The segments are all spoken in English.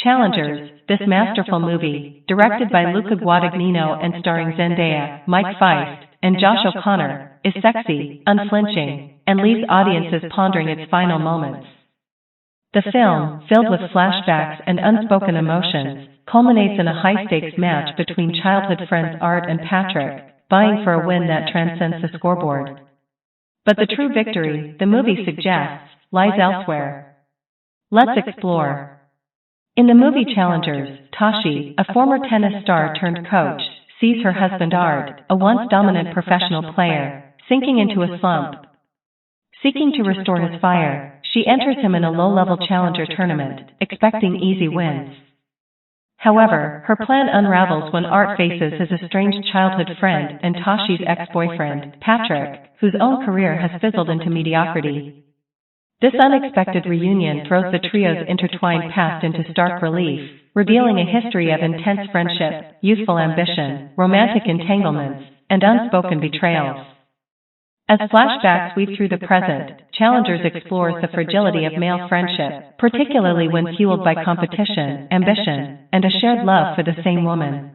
Challengers, this masterful movie, directed by Luca Guadagnino and starring Zendaya, Mike Faist, and Josh O'Connor, is sexy, unflinching, and leaves audiences pondering its final moments. The film, filled with flashbacks and unspoken emotions, culminates in a high-stakes match between childhood friends Art and Patrick, vying for a win that transcends the scoreboard. But the true victory, the movie suggests, lies elsewhere. Let's explore. In the movie Challengers, Tashi, a former tennis star turned coach, sees her husband Art, a once dominant professional player, sinking into a slump. Seeking to restore his fire, she enters him in a low-level challenger tournament, expecting easy wins. However, her plan unravels when Art faces his estranged childhood friend and Tashi's ex-boyfriend, Patrick, whose own career has fizzled into mediocrity. This unexpected reunion throws the trio's intertwined past into stark relief, revealing a history of intense friendship, youthful ambition, romantic entanglements, and unspoken betrayals. As flashbacks weave through the present, Challengers explores the fragility of male friendship, particularly when fueled by competition, ambition, and a shared love for the same woman.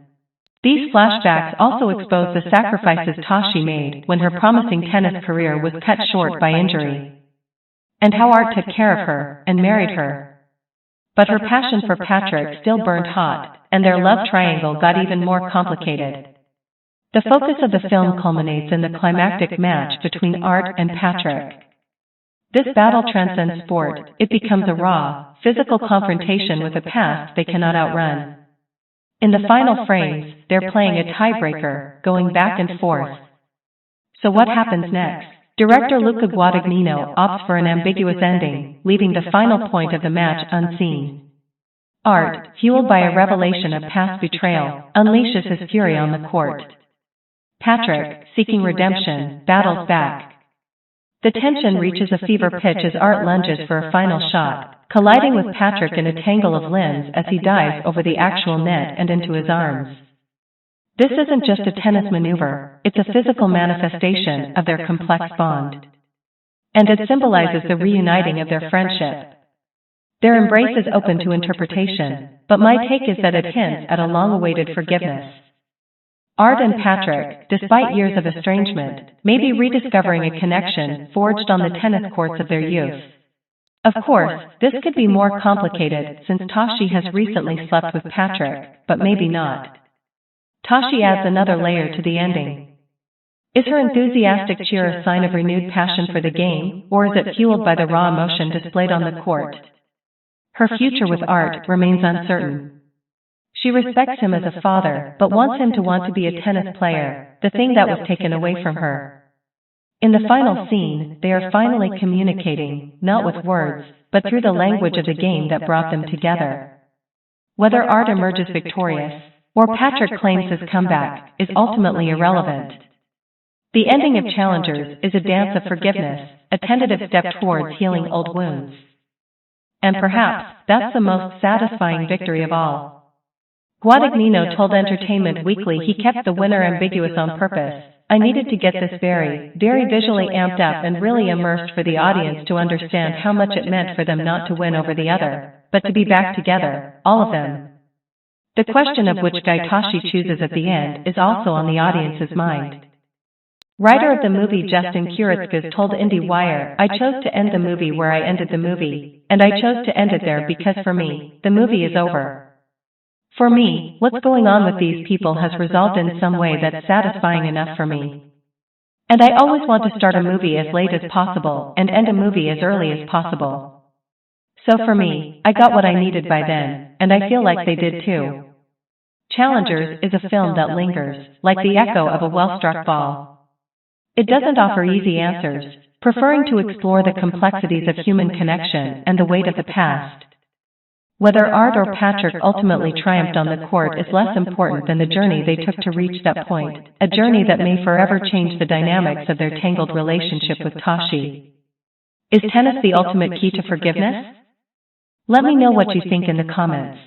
These flashbacks also expose the sacrifices Tashi made when her promising tennis career was cut short by injury, and how Art took care of her and married her. But her passion for Patrick still burned hot, and their love triangle got even more complicated. The focus of the film culminates in the climactic match between Art and Patrick. This battle transcends sport; it becomes a raw, physical confrontation with a past they cannot outrun. In the final frames, they're playing a tiebreaker, going back and forth. So what happens next? Director Luca Guadagnino opts for an ambiguous ending, leaving the final point of the match unseen. Art, fueled by a revelation of past betrayal, unleashes his fury on the court. Patrick, seeking redemption, battles back. The tension reaches a fever pitch as Art lunges for a final shot, colliding with Patrick in a tangle of limbs as he dives over the actual net and into his arms. This isn't just a tennis maneuver, it's a physical manifestation of their complex bond. And it symbolizes the reuniting of their friendship. Their embrace is open to interpretation, but my take is that it hints at a long-awaited forgiveness. Art and Patrick, despite years of estrangement, may be rediscovering a connection forged on the tennis courts of their youth. Of course, this could be more complicated since Tashi has recently slept with Patrick, but maybe not. Tashi adds another layer to the ending. Is her enthusiastic cheer a sign of renewed passion for the game, or is it fueled by the raw emotion displayed on the court? Her future with Art remains uncertain. She respects him as a father, but wants him to want to be a tennis player, the thing that was taken away from her. In the final scene, they are finally communicating, not with words, but through the language of the game that brought them together. Whether Art emerges victorious, or Patrick claims his comeback, is ultimately irrelevant. The ending of Challengers is a dance of forgiveness, a tentative step towards healing old wounds. And perhaps, that's the most satisfying victory of all. Guadagnino told Entertainment Weekly he kept the winner ambiguous on purpose. I needed to get this very visually amped up and really immersed for the audience to understand how much it meant for them not to win over the other, but to be back together, all of them. The question of which guy Tashi chooses at the end is also on the audience's mind. Writer of the movie Justin Kuritzkes told IndieWire, I chose to end the movie where I ended the movie, and I chose to end it there because for me, the movie is over. For me, what's going on with these people has resolved in some way that's satisfying enough for me. And I always want to start a movie as late as possible and end a movie as early as possible. So for me, I got what I needed by then, and I feel like they did too. Challengers is a film that lingers, like the echo of a well-struck ball. It doesn't offer easy answers, preferring to explore the complexities of human connection and the weight of the past. Whether Art or Patrick ultimately triumphed on the court is less important than the journey they took to reach that point, a journey that may forever change the dynamics of their tangled relationship with Tashi. Is tennis the ultimate key to forgiveness? Let me know what you think in the comments.